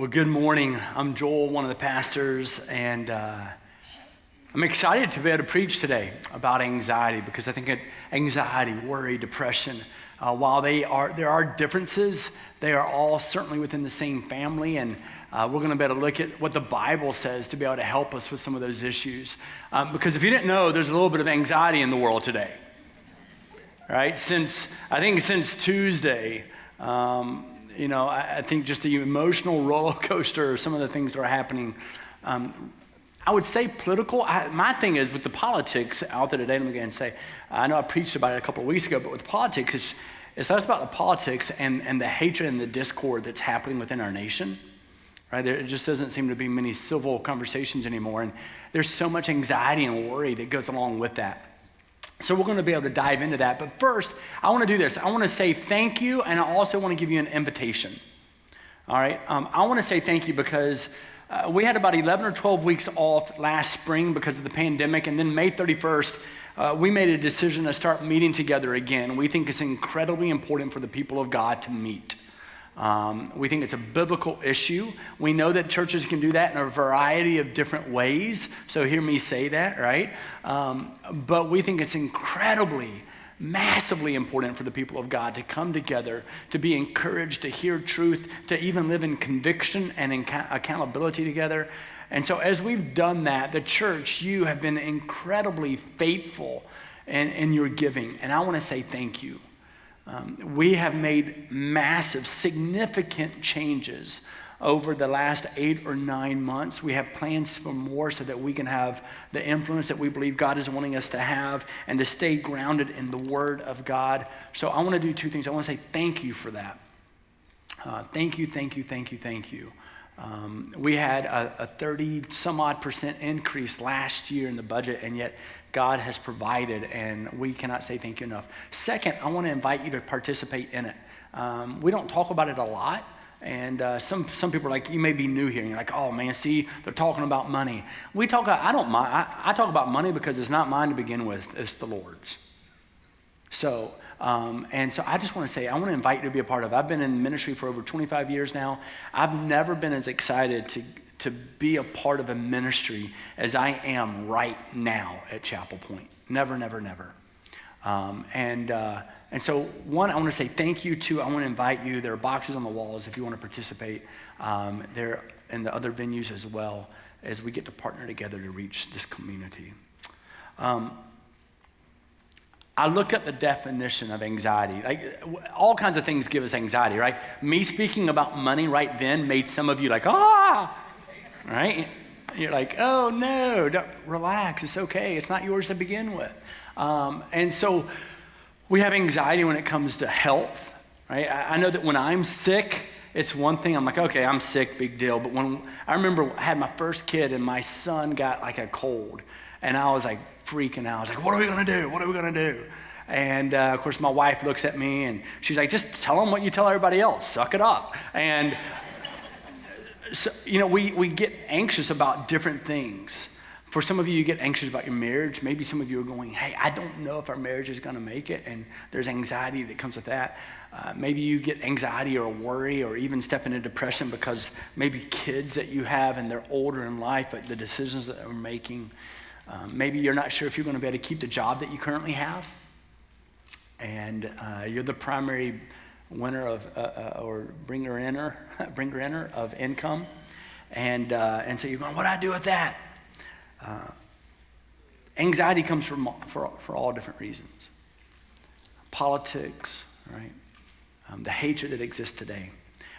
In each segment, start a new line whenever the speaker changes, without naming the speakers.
Well, good morning. I'm Joel, one of the pastors, and I'm excited to be able to preach today about anxiety because I think anxiety, worry, depression, while there are differences, they are all certainly within the same family, and we're going to be able to look at what the Bible says to be able to help us with some of those issues. Because if you didn't know, there's a little bit of anxiety in the world today, right? Since Tuesday, I think just the emotional roller coaster of some of the things that are happening. I would say political. My thing is with the politics out there today, let me go ahead and say, I know I preached about it a couple of weeks ago, but with politics, it's less about the politics and the hatred and the discord that's happening within our nation. Right? There just doesn't seem to be many civil conversations anymore, and there's so much anxiety and worry that goes along with that. So we're going to be able to dive into that. But first, I want to do this. I want to say thank you, and I also want to give you an invitation. All right? I want to say thank you because we had about 11 or 12 weeks off last spring because of the pandemic, and then May 31st, we made a decision to start meeting together again. We think it's incredibly important for the people of God to meet. We think it's a biblical issue. We know that churches can do that in a variety of different ways. So hear me say that, right? But we think it's incredibly, massively important for the people of God to come together, to be encouraged, to hear truth, to even live in conviction and in accountability together. And so as we've done that, the church, you have been incredibly faithful in your giving. And I want to say thank you. We have made massive, significant changes over the last 8 or 9 months. We have plans for more so that we can have the influence that we believe God is wanting us to have and to stay grounded in the Word of God. So I want to do two things. I want to say thank you for that. Thank you. We had a 30-some-odd% increase last year in the budget, and yet God has provided, and we cannot say thank you enough. Second, I want to invite you to participate in it. We don't talk about it a lot, and some people are like, you may be new here, and you're like, oh man, see, they're talking about money. I don't mind. I talk about money because it's not mine to begin with, it's the Lord's. So I just want to say, I want to invite you to be a part of it. I've been in ministry for over 25 years now. I've never been as excited to be a part of a ministry as I am right now at Chapel Point. Never. And so one, I want to say thank you. Two, I want to invite you. There are boxes on the walls if you want to participate. There in the other venues as well as we get to partner together to reach this community. I looked up the definition of anxiety. Like all kinds of things give us anxiety, right? Me speaking about money right then made some of you like, right? You're like, oh no, relax, it's okay. It's not yours to begin with. And so we have anxiety when it comes to health, right? I know that when I'm sick, it's one thing. I'm like, okay, I'm sick, big deal. But when I remember I had my first kid and my son got like a cold, and I was like freaking out. I was like, what are we gonna do? And of course, my wife looks at me and she's like, just tell them what you tell everybody else, suck it up. And so, we get anxious about different things. For some of you, you get anxious about your marriage. Maybe some of you are going, hey, I don't know if our marriage is gonna make it, and there's anxiety that comes with that. Maybe you get anxiety or worry or even step into depression because maybe kids that you have and they're older in life, but the decisions that they're making. Maybe you're not sure if you're gonna be able to keep the job that you currently have, and you're the primary winner of or bringer inner of income, and so you're going, what do I do with that? Anxiety comes for all different reasons. Politics, right? The hatred that exists today.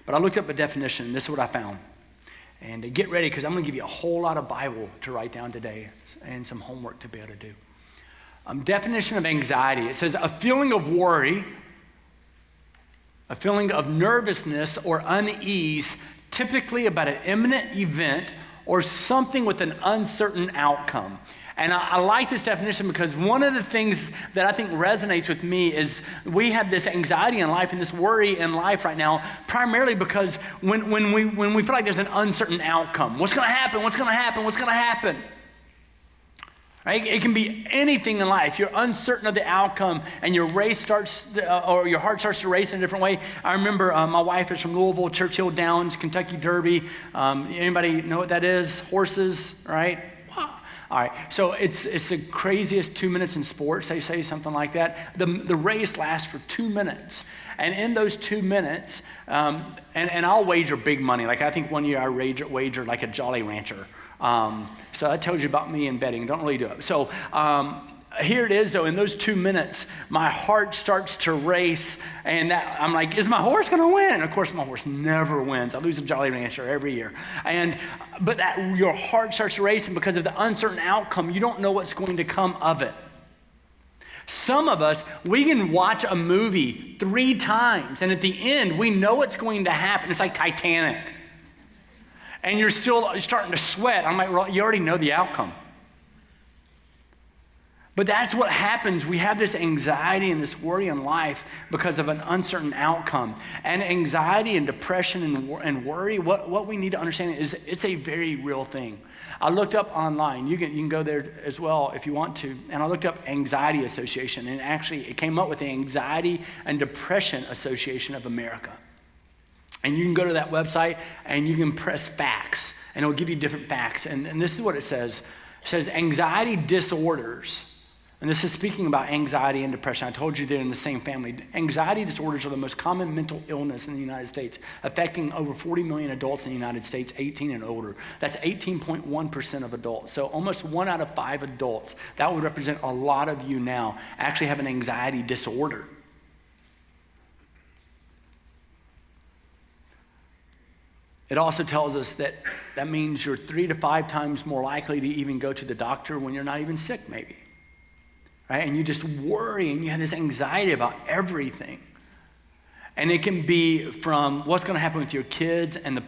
But I looked up a definition, and this is what I found. And get ready, because I'm going to give you a whole lot of Bible to write down today and some homework to be able to do. Definition of anxiety. It says a feeling of worry, a feeling of nervousness or unease, typically about an imminent event or something with an uncertain outcome. And I like this definition because one of the things that I think resonates with me is we have this anxiety in life and this worry in life right now, primarily because when we feel like there's an uncertain outcome. What's gonna happen? Right? It can be anything in life. You're uncertain of the outcome and your race starts, or your heart starts to race in a different way. I remember my wife is from Louisville, Churchill Downs, Kentucky Derby. Anybody know what that is? Horses, right? All right, so it's the craziest 2 minutes in sports, they say something like that. The race lasts for 2 minutes. And in those 2 minutes, and I'll wager big money. Like I think one year I wagered like a Jolly Rancher. So that tells you about me in betting. Don't really do it. So here it is, though. In those 2 minutes, my heart starts to race, and I'm like, is my horse going to win? And of course, my horse never wins. I lose a Jolly Rancher every year. But your heart starts to race, and because of the uncertain outcome, you don't know what's going to come of it. Some of us, we can watch a movie 3 times, and at the end, we know what's going to happen. It's like Titanic. And you're starting to sweat. I'm like, well, you already know the outcome. But that's what happens. We have this anxiety and this worry in life because of an uncertain outcome. And anxiety and depression and worry, what we need to understand is it's a very real thing. I looked up online. You can go there as well if you want to. And I looked up Anxiety Association. And actually, it came up with the Anxiety and Depression Association of America. And you can go to that website and you can press facts, and it'll give you different facts. And this is what it says. It says anxiety disorders, and this is speaking about anxiety and depression. I told you they're in the same family. Anxiety disorders are the most common mental illness in the United States, affecting over 40 million adults in the United States, 18 and older. That's 18.1% of adults. So almost 1 out of 5 adults, that would represent a lot of you now, actually have an anxiety disorder. It also tells us that means you're 3 to 5 times more likely to even go to the doctor when you're not even sick, maybe. Right? And you just worry and you have this anxiety about everything. And it can be from what's going to happen with your kids and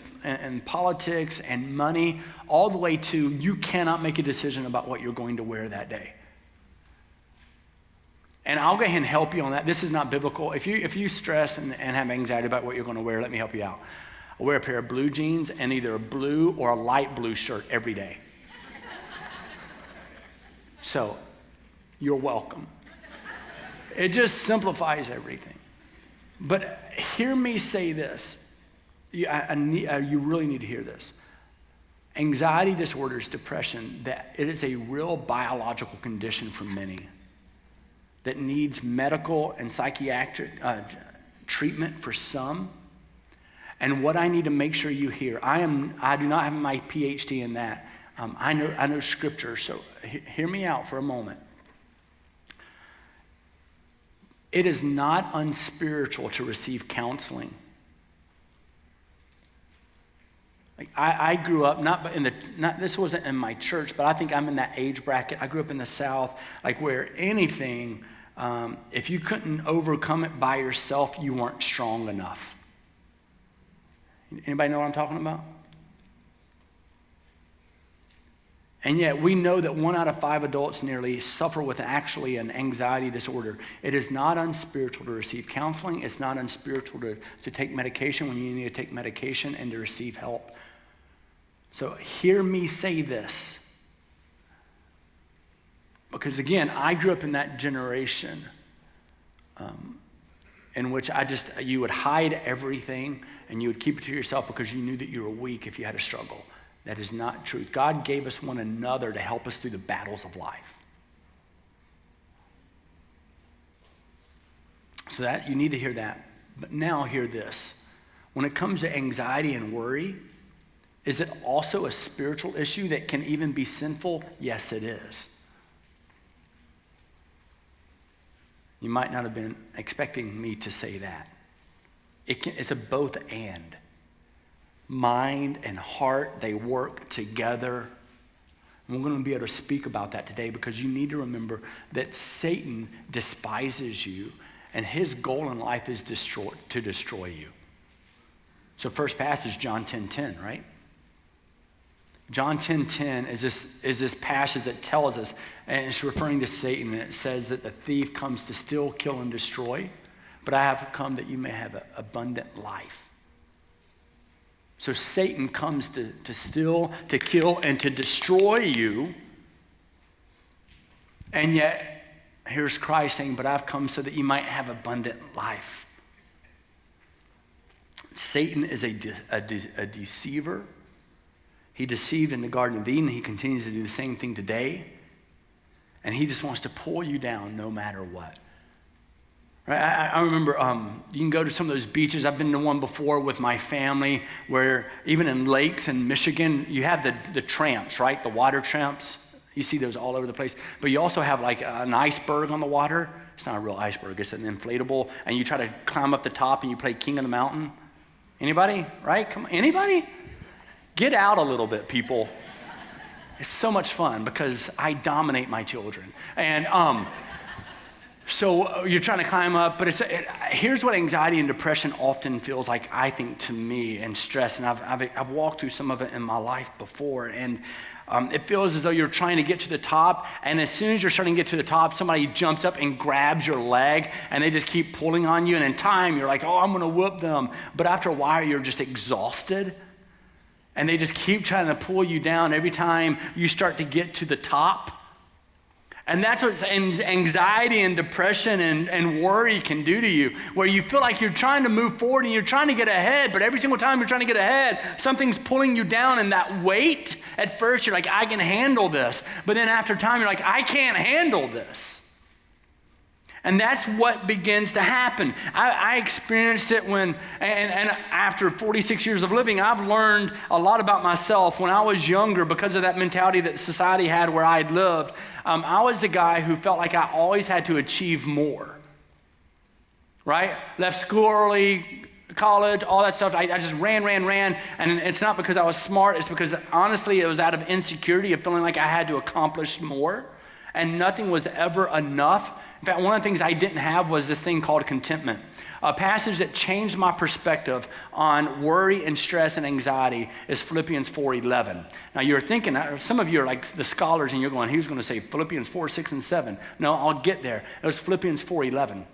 politics and money, all the way to you cannot make a decision about what you're going to wear that day. And I'll go ahead and help you on that. This is not biblical. If you stress and have anxiety about what you're going to wear, let me help you out. I wear a pair of blue jeans and either a blue or a light blue shirt every day. So, you're welcome. It just simplifies everything. But hear me say this. You really need to hear this. Anxiety disorders, depression, that it is a real biological condition for many that needs medical and psychiatric treatment for some. And what I need to make sure you hear, I do not have my PhD in that. I know scripture, so hear me out for a moment. It is not unspiritual to receive counseling. Like I grew up this wasn't in my church, but I think I'm in that age bracket. I grew up in the South, like where anything, if you couldn't overcome it by yourself, you weren't strong enough. Anybody know what I'm talking about? And yet we know that 1 out of 5 adults nearly suffer with actually an anxiety disorder. It is not unspiritual to receive counseling. It's not unspiritual to take medication when you need to take medication and to receive help. So hear me say this. Because again, I grew up in that generation in which you would hide everything and you would keep it to yourself because you knew that you were weak if you had a struggle. That is not truth. God gave us one another to help us through the battles of life. So that, you need to hear that. But now hear this. When it comes to anxiety and worry, is it also a spiritual issue that can even be sinful? Yes, it is. You might not have been expecting me to say that. It's a both and. Mind and heart, they work together. And we're going to be able to speak about that today because you need to remember that Satan despises you and his goal in life is to destroy you. So first passage, John 10:10, right? John 10:10 is this passage that tells us, and it's referring to Satan, and it says that the thief comes to steal, kill, and destroy, but I have come that you may have abundant life. So Satan comes to steal, to kill, and to destroy you. And yet, here's Christ saying, but I've come so that you might have abundant life. Satan is a deceiver. He deceived in the Garden of Eden. He continues to do the same thing today. And he just wants to pull you down no matter what. Right? I remember you can go to some of those beaches. I've been to one before with my family where even in lakes in Michigan, you have the tramps, right? The water tramps. You see those all over the place. But you also have like an iceberg on the water. It's not a real iceberg. It's an inflatable. And you try to climb up the top and you play King of the Mountain. Anybody? Right? Come on. Anybody? Get out a little bit, people. It's so much fun because I dominate my children. And so you're trying to climb up, but here's what anxiety and depression often feels like, I think, to me, and stress. And I've walked through some of it in my life before. And it feels as though you're trying to get to the top, and as soon as you're starting to get to the top, somebody jumps up and grabs your leg, and they just keep pulling on you. And in time, you're like, oh, I'm going to whoop them. But after a while, you're just exhausted. And they just keep trying to pull you down every time you start to get to the top. And that's what anxiety and depression and worry can do to you, where you feel like you're trying to move forward and you're trying to get ahead, but every single time you're trying to get ahead, something's pulling you down, and that weight, at first you're like, I can handle this. But then after time, you're like, I can't handle this. And that's what begins to happen. I experienced it and after 46 years of living, I've learned a lot about myself. When I was younger, because of that mentality that society had where I had lived, I was the guy who felt like I always had to achieve more, right? Left school early, college, all that stuff. I just ran. And it's not because I was smart. It's because honestly, it was out of insecurity of feeling like I had to accomplish more. And nothing was ever enough. In fact, one of the things I didn't have was this thing called contentment. A passage that changed my perspective on worry and stress and anxiety is Philippians 4:11. Now you're thinking, some of you are like the scholars and you're going, who's going to say Philippians 4, 6, and 7? No, I'll get there. It was Philippians 4:11.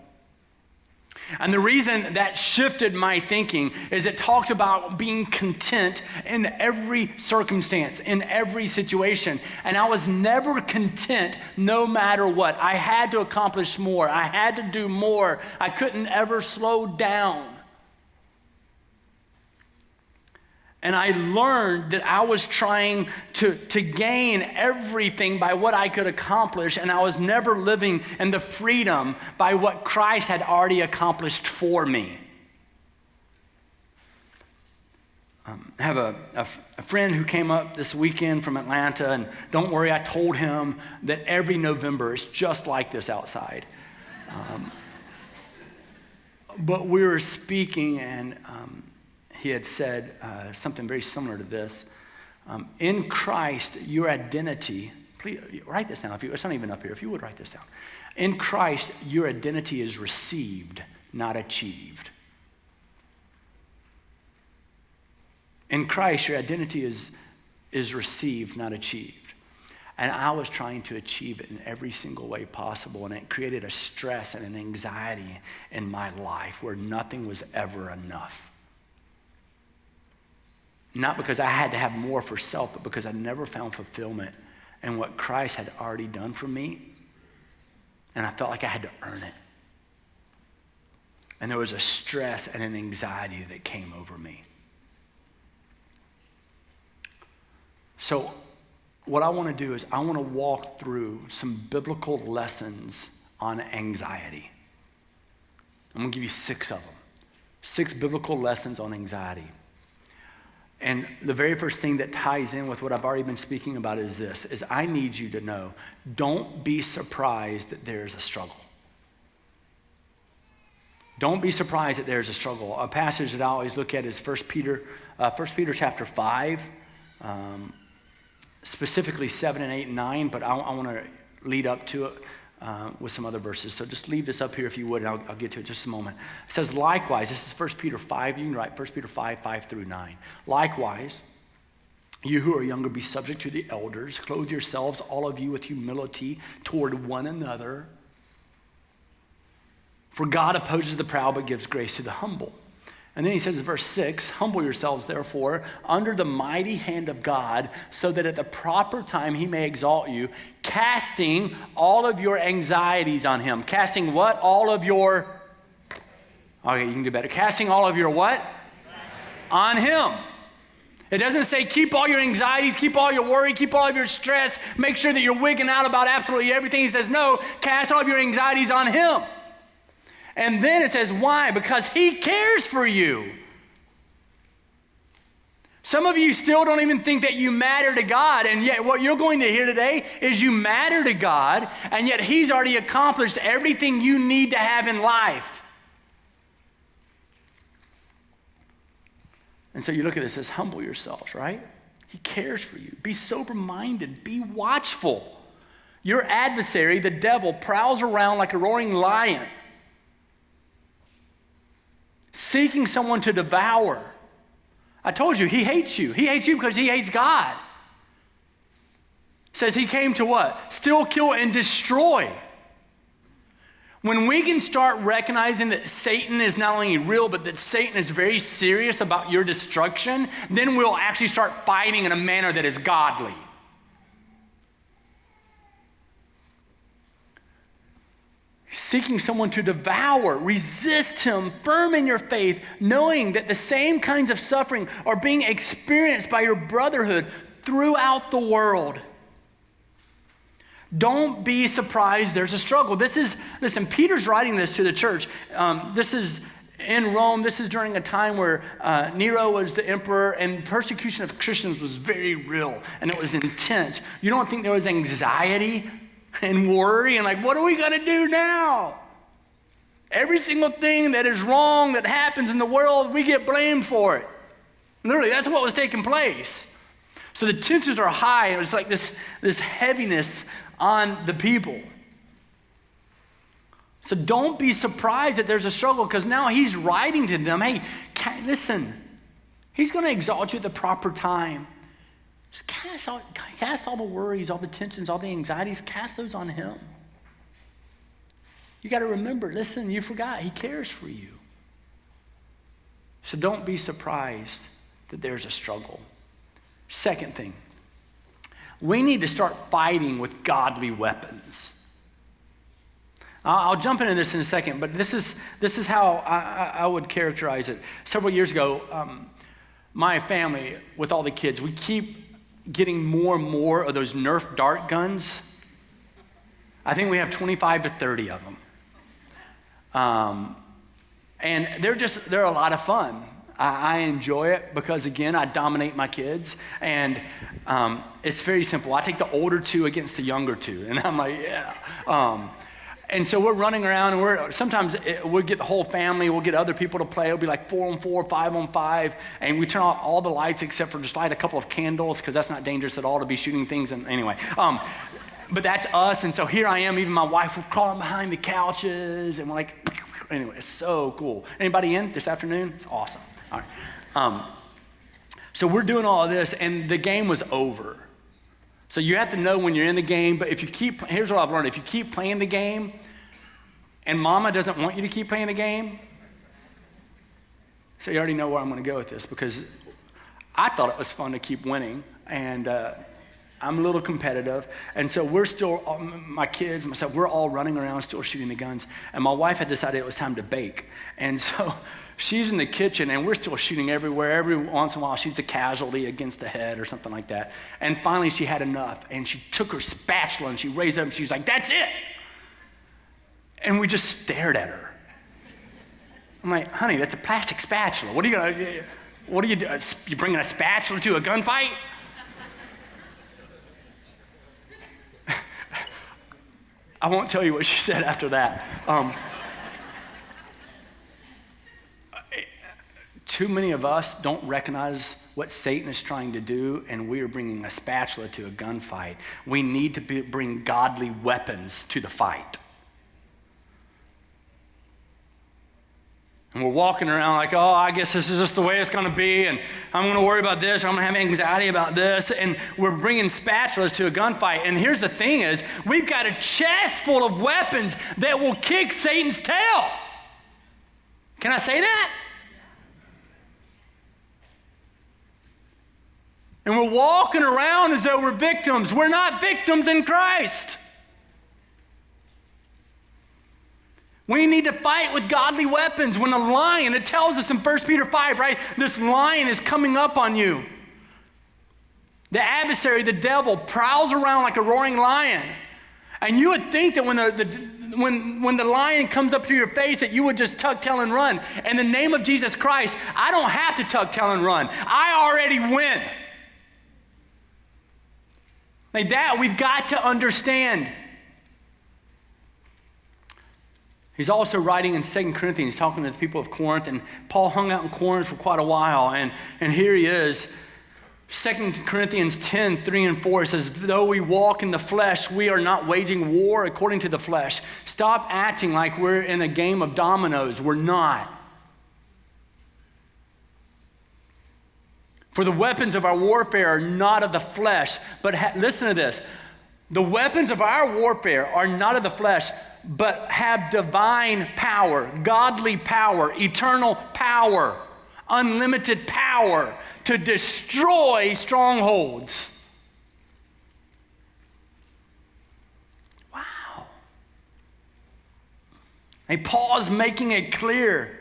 And the reason that shifted my thinking is it talks about being content in every circumstance, in every situation. And I was never content no matter what. I had to accomplish more. I had to do more. I couldn't ever slow down. And I learned that I was trying to gain everything by what I could accomplish, and I was never living in the freedom by what Christ had already accomplished for me. I have a friend who came up this weekend from Atlanta, and don't worry, I told him that every November is just like this outside. But we were speaking, and he had said something very similar to this. In Christ, your identity, please write this down. It's not even up here. If you would write this down. In Christ, your identity is received, not achieved. In Christ, your identity is received, not achieved. And I was trying to achieve it in every single way possible, and it created a stress and an anxiety in my life where nothing was ever enough. Not because I had to have more for self, but because I never found fulfillment in what Christ had already done for me. And I felt like I had to earn it. And there was a stress and an anxiety that came over me. So what I want to do is I want to walk through some biblical lessons on anxiety. I'm going to give you 6 of them. 6 biblical lessons on anxiety. And the very first thing that ties in with what I've already been speaking about is this, is I need you to know, don't be surprised that there's a struggle. Don't be surprised that there's a struggle. A passage that I always look at is 1 Peter chapter 5, specifically 7 and 8 and 9, but I want to lead up to it with some other verses. So just leave this up here if you would, and I'll get to it in just a moment. It says, likewise, this is 1 Peter 5, you can write 1 Peter 5, 5 through 9. Likewise, you who are younger, be subject to the elders. Clothe yourselves, all of you, with humility toward one another. For God opposes the proud, but gives grace to the humble. And then he says in verse 6, humble yourselves, therefore, under the mighty hand of God, so that at the proper time he may exalt you, casting all of your anxieties on him. Casting what? All of your, okay, you can do better. Casting all of your what? On him. It doesn't say keep all your anxieties, keep all your worry, keep all of your stress, make sure that you're wigging out about absolutely everything. He says, no, cast all of your anxieties on him. And then it says, why? Because he cares for you. Some of you still don't even think that you matter to God, and yet what you're going to hear today is you matter to God, and yet he's already accomplished everything you need to have in life. And so you look at this, it says, humble yourselves, right? He cares for you. Be sober-minded. Be watchful. Your adversary, the devil, prowls around like a roaring lion, seeking someone to devour. I told you, he hates you. He hates you because he hates God. It says he came to what? Steal, kill, and destroy. When we can start recognizing that Satan is not only real, but that Satan is very serious about your destruction, then we'll actually start fighting in a manner that is godly. Seeking someone to devour, resist him, firm in your faith, knowing that the same kinds of suffering are being experienced by your brotherhood throughout the world. Don't be surprised there's a struggle. Listen, Peter's writing this to the church. This is in Rome. This is during a time where Nero was the emperor and persecution of Christians was very real and it was intense. You don't think there was anxiety and worry and like, what are we going to do now? Every single thing that is wrong that happens in the world, we get blamed for it. Literally, that's what was taking place. So the tensions are high, and it's like this heaviness on the people. So don't be surprised that there's a struggle, because now he's writing to them, hey, listen, he's going to exalt you at the proper time. Just cast all the worries, all the tensions, all the anxieties, cast those on him. You got to remember, listen, you forgot, he cares for you. So don't be surprised that there's a struggle. Second thing, we need to start fighting with godly weapons. I'll jump into this in a second, but this is how I would characterize it. Several years ago, my family, with all the kids, we keep getting more and more of those Nerf dart guns. I think we have 25 to 30 of them. And they're a lot of fun. I enjoy it because, again, I dominate my kids. And it's very simple. I take the older two against the younger two. And I'm like, yeah. And so we're running around, and sometimes we'll get the whole family, we'll get other people to play. It'll be like 4-on-4, 5-on-5, and we turn off all the lights except for just light a couple of candles, because that's not dangerous at all to be shooting things. And anyway, but that's us. And so here I am, even my wife, we're crawling behind the couches, and we're like, anyway, it's so cool. Anybody in this afternoon? It's awesome. All right. So we're doing all of this, and the game was over. So you have to know when you're in the game, but here's what I've learned. If you keep playing the game and mama doesn't want you to keep playing the game, so you already know where I'm going to go with this, because I thought it was fun to keep winning, and I'm a little competitive. And so we're still, my kids, myself, we're all running around still shooting the guns. And my wife had decided it was time to bake. And so she's in the kitchen, and we're still shooting everywhere. Every once in a while, she's a casualty against the head or something like that. And finally, she had enough, and she took her spatula, and she raised it up, and she's like, that's it. And we just stared at her. I'm like, honey, that's a plastic spatula. What are you doing? You bringing a spatula to a gunfight? I won't tell you what she said after that. Too many of us don't recognize what Satan is trying to do, and we are bringing a spatula to a gunfight. We need to bring godly weapons to the fight. And we're walking around like, oh, I guess this is just the way it's going to be, and I'm going to worry about this, or I'm going to have anxiety about this, and we're bringing spatulas to a gunfight. And here's the thing is, we've got a chest full of weapons that will kick Satan's tail. Can I say that? And we're walking around as though we're victims. We're not victims in Christ. We need to fight with godly weapons. When a lion, it tells us in 1 Peter 5, right? This lion is coming up on you. The adversary, the devil, prowls around like a roaring lion. And you would think that when the lion comes up to your face that you would just tuck tail and run. In the name of Jesus Christ, I don't have to tuck tail and run. I already win. Like that, we've got to understand. He's also writing in 2 Corinthians, talking to the people of Corinth, and Paul hung out in Corinth for quite a while, and here he is. 2 Corinthians 10, 3 and 4 says, though we walk in the flesh, we are not waging war according to the flesh. Stop acting like we're in a game of dominoes. We're not. For the weapons of our warfare are not of the flesh, but listen to this. The weapons of our warfare are not of the flesh, but have divine power, godly power, eternal power, unlimited power to destroy strongholds. Wow. And Paul is making it clear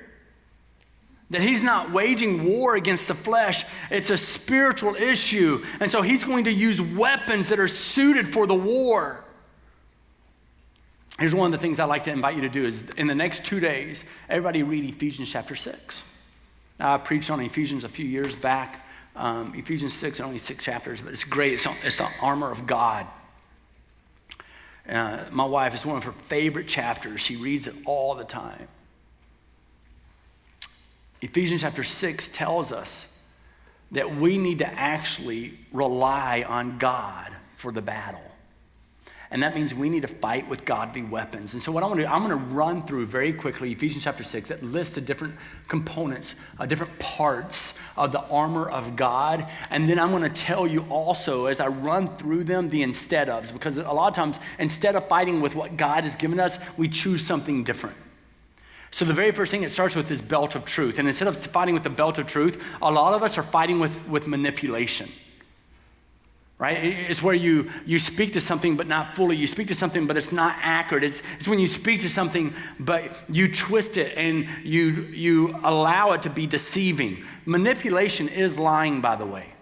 that he's not waging war against the flesh. It's a spiritual issue. And so he's going to use weapons that are suited for the war. Here's one of the things I'd like to invite you to do is in the next 2 days, everybody read Ephesians chapter 6. Now, I preached on Ephesians a few years back. Ephesians 6 are only 6 chapters, but it's great. It's the armor of God. My wife, is one of her favorite chapters. She reads it all the time. Ephesians chapter 6 tells us that we need to actually rely on God for the battle. And that means we need to fight with godly weapons. And so what I'm going to run through very quickly Ephesians chapter 6 that lists the different components, different parts of the armor of God. And then I'm going to tell you also, as I run through them, the instead ofs. Because a lot of times, instead of fighting with what God has given us, we choose something different. So the very first thing, it starts with this belt of truth. And instead of fighting with the belt of truth, a lot of us are fighting with manipulation. Right? It's where you speak to something but not fully. You speak to something but it's not accurate. It's when you speak to something but you twist it and you allow it to be deceiving. Manipulation is lying, by the way.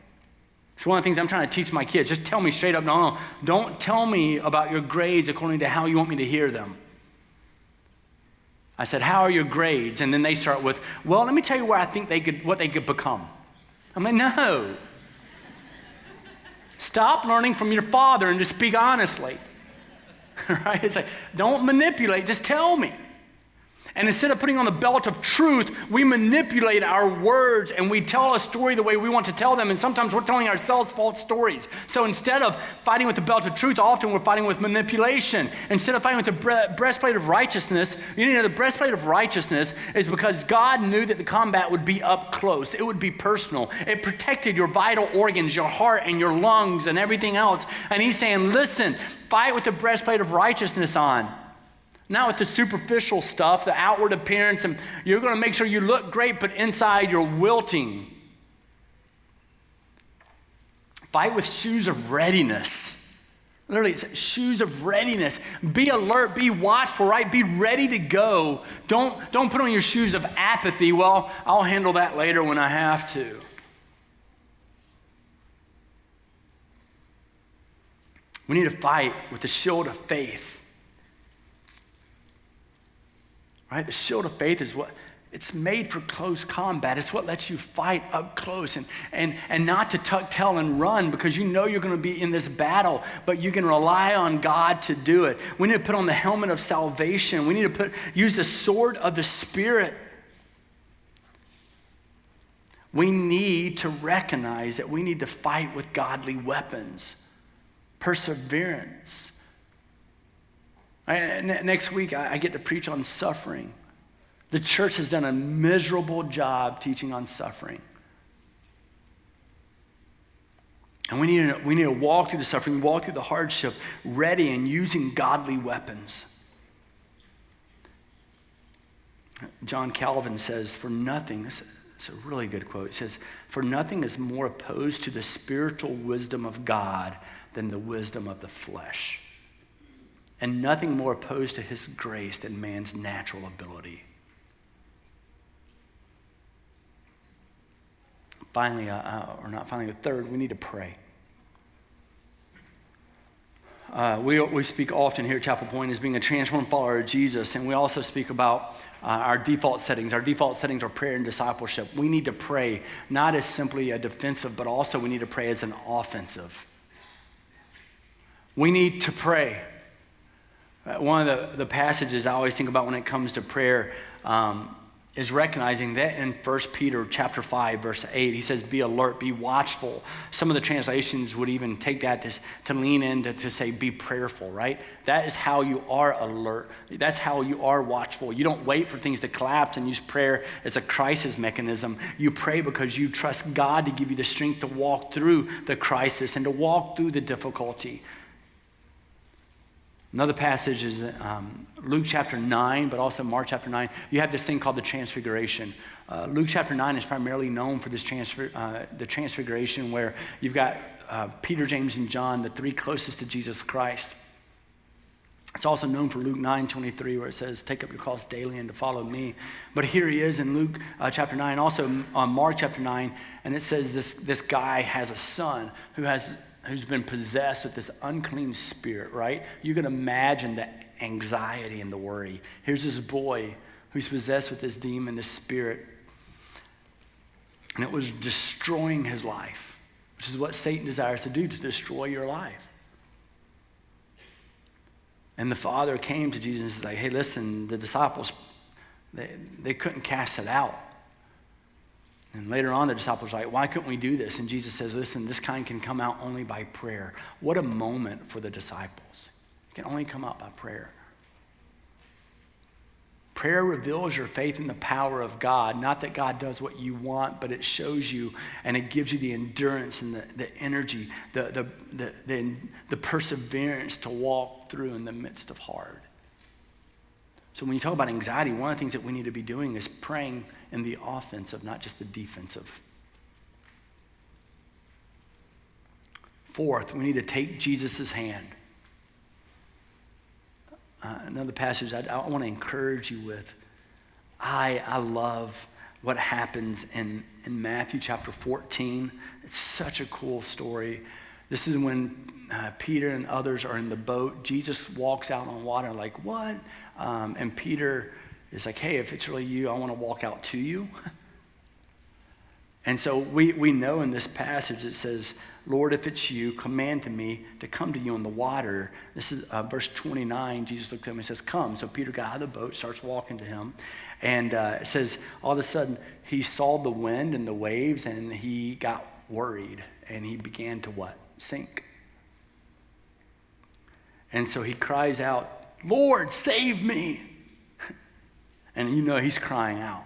It's one of the things I'm trying to teach my kids. Just tell me straight up, no, don't tell me about your grades according to how you want me to hear them. I said, how are your grades? And then they start with, well, let me tell you where I think what they could become. I'm like, no. Stop learning from your father and just speak honestly. Right? It's like, don't manipulate, just tell me. And instead of putting on the belt of truth, we manipulate our words and we tell a story the way we want to tell them. And sometimes we're telling ourselves false stories. So instead of fighting with the belt of truth, often we're fighting with manipulation. Instead of fighting with the breastplate of righteousness, the breastplate of righteousness is because God knew that the combat would be up close. It would be personal. It protected your vital organs, your heart and your lungs and everything else. And he's saying, listen, fight with the breastplate of righteousness on. Not with the superficial stuff, the outward appearance, and you're going to make sure you look great, but inside you're wilting. Fight with shoes of readiness. Literally, it's shoes of readiness. Be alert, be watchful, right? Be ready to go. Don't put on your shoes of apathy. Well, I'll handle that later when I have to. We need to fight with the shield of faith. Right? The shield of faith is what, it's made for close combat. It's what lets you fight up close and not to tuck tail and run because you know you're going to be in this battle, but you can rely on God to do it. We need to put on the helmet of salvation. We need to use the sword of the Spirit. We need to recognize that we need to fight with godly weapons, perseverance. Next week, I get to preach on suffering. The church has done a miserable job teaching on suffering. And we need to walk through the suffering, walk through the hardship, ready and using godly weapons. John Calvin says, for nothing, It's a really good quote. It says, "For nothing is more opposed to the spiritual wisdom of God than the wisdom of the flesh, and nothing more opposed to his grace than man's natural ability." Finally, or not finally, but third, we need to pray. We speak often here at Chapel Point as being a transformed follower of Jesus, and we also speak about our default settings. Our default settings are prayer and discipleship. We need to pray not as simply a defensive, but also we need to pray as an offensive. We need to pray. One of the passages I always think about when it comes to prayer is recognizing that in 1 Peter chapter 5, verse 8, he says, "Be alert, be watchful." Some of the translations would even take that to lean in to say, "Be prayerful," right? That is how you are alert. That's how you are watchful. You don't wait for things to collapse and use prayer as a crisis mechanism. You pray because you trust God to give you the strength to walk through the crisis and to walk through the difficulty. Another passage is Luke chapter 9, but also Mark chapter 9. You have this thing called the Transfiguration. Luke chapter 9 is primarily known for this the Transfiguration, where you've got Peter, James, and John, the three closest to Jesus Christ. It's also known for Luke 9:23, where it says, "Take up your cross daily and to follow me." But here he is in Luke chapter 9, also on Mark chapter 9, and it says this guy has a son who's been possessed with this unclean spirit, right? You can imagine the anxiety and the worry. Here's this boy who's possessed with this demon, this spirit, and it was destroying his life, which is what Satan desires to do, to destroy your life. And the father came to Jesus and said, "Hey, listen, the disciples, they couldn't cast it out." And later on, the disciples are like, "Why couldn't we do this?" And Jesus says, "Listen, this kind can come out only by prayer." What a moment for the disciples. It can only come out by prayer. Prayer reveals your faith in the power of God. Not that God does what you want, but it shows you and it gives you the endurance and the energy, the perseverance to walk through in the midst of hard. So when you talk about anxiety, one of the things that we need to be doing is praying in the offensive, not just the defensive. Fourth, we need to take Jesus' hand. Another passage I want to encourage you with. I love what happens in Matthew chapter 14. It's such a cool story. This is when Peter and others are in the boat. Jesus walks out on water like, "What?" And Peter is like, "Hey, if it's really you, I want to walk out to you." And so we know in this passage it says, "Lord, if it's you, command to me to come to you on the water." This is verse 29. Jesus looked at him and says, "Come." So Peter got out of the boat, starts walking to him. And it says all of a sudden he saw the wind and the waves and he got worried and he began to what? Sink. And so he cries out, "Lord, save me." And you know he's crying out,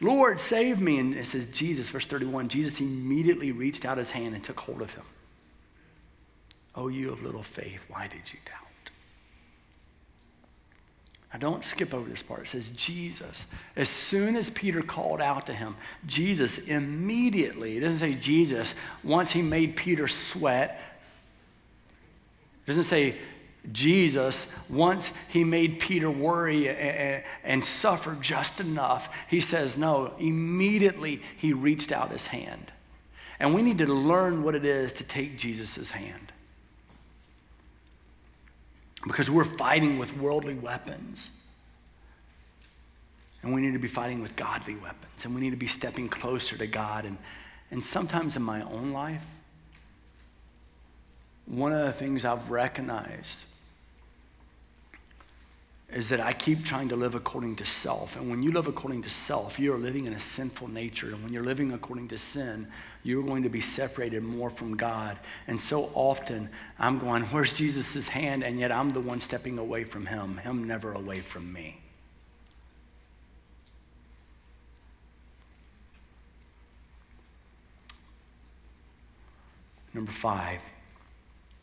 "Lord, save me." And it says Jesus, verse 31, Jesus immediately reached out his hand and took hold of him. "Oh, you of little faith, why did you doubt?" Now don't skip over this part. It says Jesus, as soon as Peter called out to him, Jesus immediately, it doesn't say Jesus, once he made Peter sweat. It doesn't say Jesus, once he made Peter worry and suffer just enough. He says, no, immediately he reached out his hand. And we need to learn what it is to take Jesus' hand. Because we're fighting with worldly weapons. And we need to be fighting with godly weapons. And we need to be stepping closer to God. And sometimes in my own life, one of the things I've recognized is that I keep trying to live according to self. And when you live according to self, you're living in a sinful nature. And when you're living according to sin, you're going to be separated more from God. And so often I'm going, where's Jesus' hand? And yet I'm the one stepping away from him never away from me. Number 5,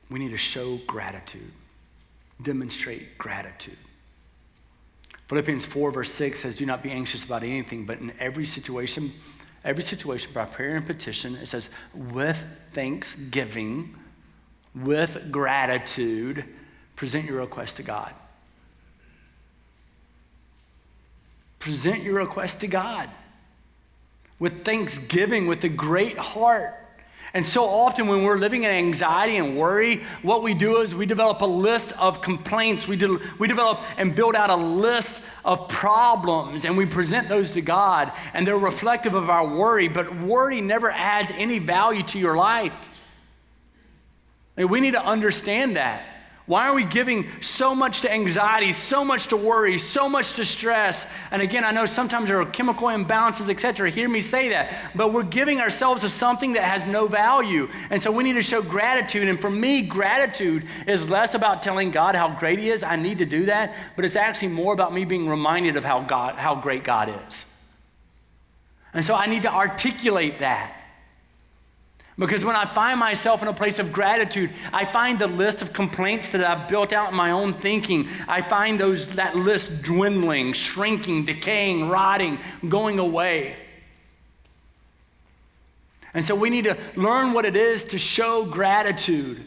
we need to show gratitude, demonstrate gratitude. Philippians 4 verse 6 says, do not be anxious about anything, but in every situation by prayer and petition, it says, with thanksgiving, with gratitude, present your request to God. Present your request to God with thanksgiving, with a great heart. And so often when we're living in anxiety and worry, what we do is we develop a list of complaints. We develop and build out a list of problems, and we present those to God, and they're reflective of our worry, but worry never adds any value to your life. And we need to understand that. Why are we giving so much to anxiety, so much to worry, so much to stress? And again, I know sometimes there are chemical imbalances, etc. Hear me say that. But we're giving ourselves to something that has no value. And so we need to show gratitude. And for me, gratitude is less about telling God how great he is. I need to do that. But it's actually more about me being reminded of how great God is. And so I need to articulate that. Because when I find myself in a place of gratitude, I find the list of complaints that I've built out in my own thinking, I find that list dwindling, shrinking, decaying, rotting, going away. And so we need to learn what it is to show gratitude.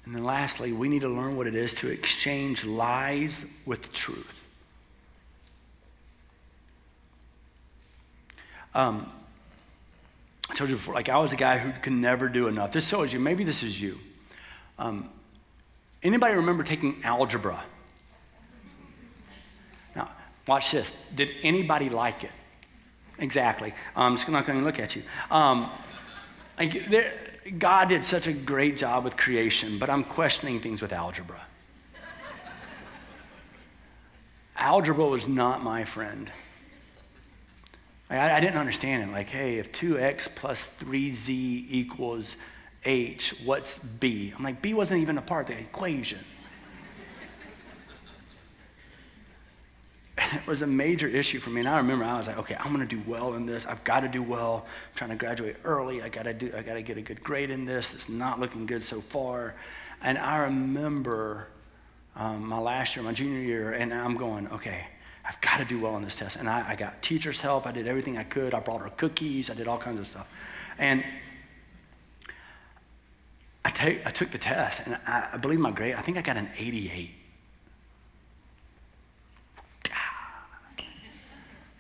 And then lastly, we need to learn what it is to exchange lies with truth. I told you before, I was a guy who could never do enough. This shows you, maybe this is you. Anybody remember taking algebra? Now, watch this. Did anybody like it? Exactly. I'm just not going to look at you. God did such a great job with creation, but I'm questioning things with algebra. Algebra was not my friend. I didn't understand it. Hey, if 2x plus 3z equals h, what's b? I'm like, b wasn't even a part of the equation. It was a major issue for me, and I remember I was like, okay, I'm going to do well in this. I've got to do well. I'm trying to graduate early. I got to get a good grade in this. It's not looking good so far. And I remember my last year, my junior year, and I'm going, okay, I've got to do well on this test. And I got teacher's help. I did everything I could. I brought her cookies. I did all kinds of stuff. And I took the test, and I believe my grade, I think I got an 88.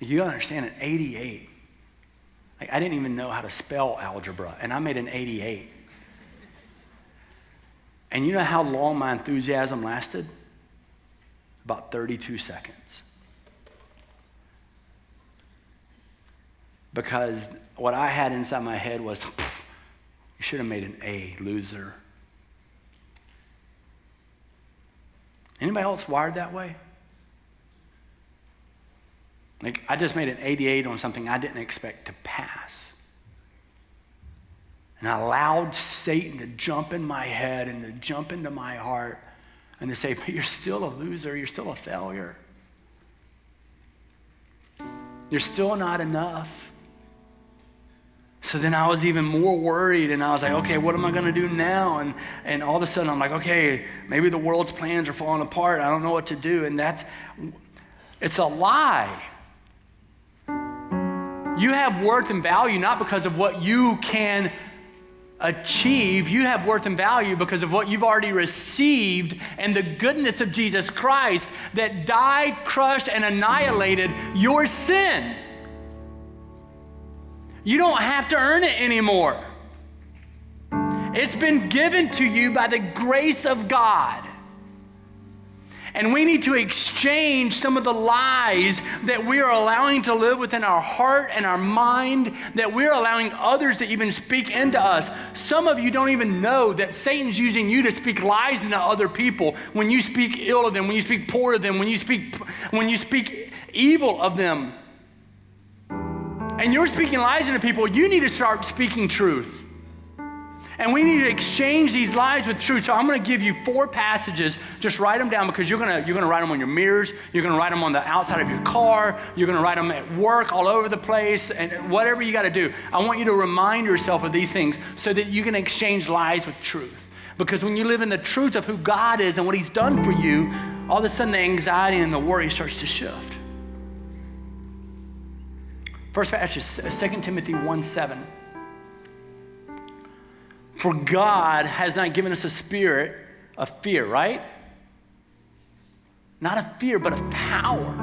You understand, an 88. I didn't even know how to spell algebra, and I made an 88. And you know how long my enthusiasm lasted? About 32 seconds. Because what I had inside my head was, you should have made an A, loser. Anybody else wired that way? I just made an 88 on something I didn't expect to pass. And I allowed Satan to jump in my head and to jump into my heart and to say, but you're still a loser, you're still a failure. You're still not enough. So then I was even more worried, and I was like, okay, what am I gonna do now? And all of a sudden I'm like, okay, maybe the world's plans are falling apart. I don't know what to do. And it's a lie. You have worth and value not because of what you can achieve. You have worth and value because of what you've already received and the goodness of Jesus Christ that died, crushed, and annihilated your sin. You don't have to earn it anymore. It's been given to you by the grace of God. And we need to exchange some of the lies that we are allowing to live within our heart and our mind, that we're allowing others to even speak into us. Some of you don't even know that Satan's using you to speak lies into other people. When you speak ill of them, when you speak poor of them, when you speak evil of them, and you're speaking lies into people, you need to start speaking truth. And we need to exchange these lies with truth. So I'm going to give you 4 passages. Just write them down, because you're going to write them on your mirrors. You're going to write them on the outside of your car. You're going to write them at work, all over the place, and whatever you got to do. I want you to remind yourself of these things so that you can exchange lies with truth. Because when you live in the truth of who God is and what he's done for you, all of a sudden the anxiety and the worry starts to shift. First passage is 2 Timothy 1:7. For God has not given us a spirit of fear, right? Not of fear, but of power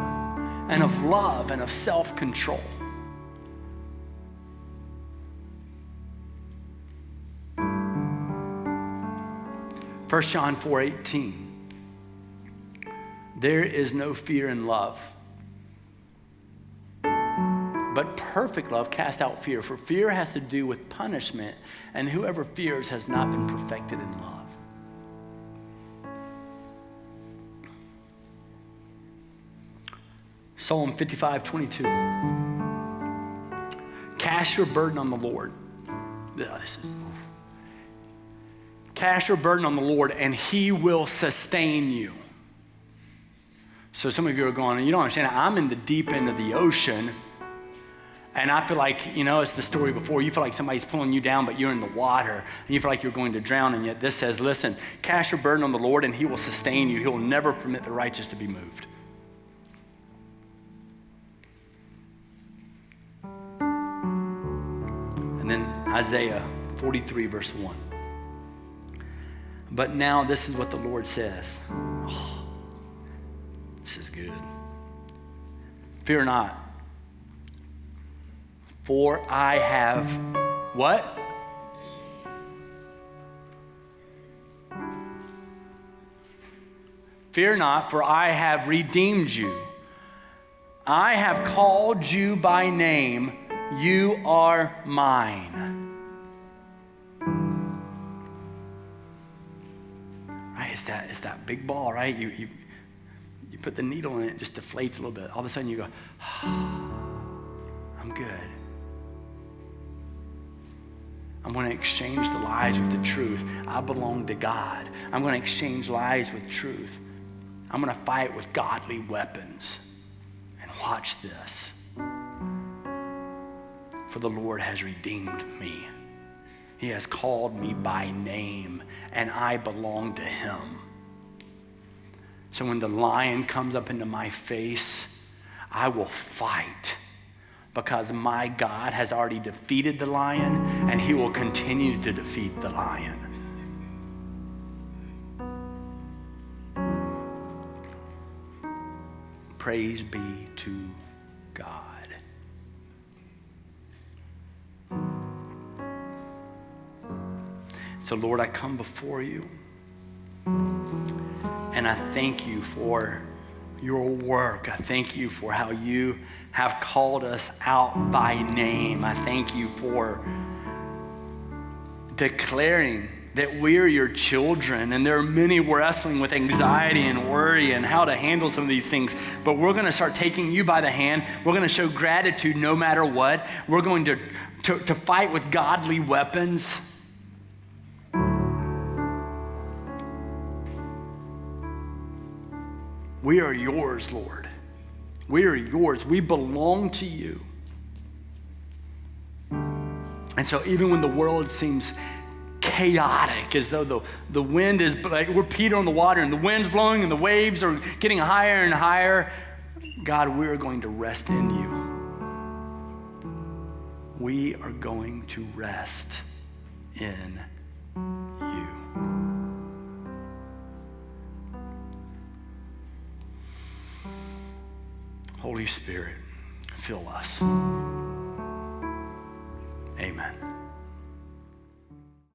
and of love and of self-control. First John 4:18. There is no fear in love, but perfect love casts out fear, for fear has to do with punishment, and whoever fears has not been perfected in love. Psalm 55:22. Cast your burden on the Lord. Cast your burden on the Lord, and he will sustain you. So some of you are going, you don't understand, I'm in the deep end of the ocean, and I feel like, it's the story before. You feel like somebody's pulling you down, but you're in the water, and you feel like you're going to drown, and yet this says, listen, cast your burden on the Lord, and he will sustain you. He will never permit the righteous to be moved. And then Isaiah 43, verse 1. But now this is what the Lord says. Oh, this is good. Fear not, for I have what? Fear not, for I have redeemed you. I have called you by name. You are mine. Right? It's that big ball, right? You put the needle in it, it just deflates a little bit. All of a sudden you go, I'm good. I'm going to exchange the lies with the truth. I belong to God. I'm going to exchange lies with truth. I'm going to fight with godly weapons. And watch this. For the Lord has redeemed me. He has called me by name, and I belong to him. So when the lion comes up into my face, I will fight, because my God has already defeated the lion, and he will continue to defeat the lion. Praise be to God. So Lord, I come before you, and I thank you for your work. I thank you for how you have called us out by name. I thank you for declaring that we're your children, and there are many wrestling with anxiety and worry and how to handle some of these things, but we're going to start taking you by the hand. We're going to show gratitude no matter what. We're going to fight with godly weapons. We are yours, Lord. We are yours. We belong to you. And so even when the world seems chaotic, as though the wind is, like we're Peter on the water and the wind's blowing and the waves are getting higher and higher, God, we're going to rest in you. We are going to rest in you. Holy Spirit, fill us. Amen.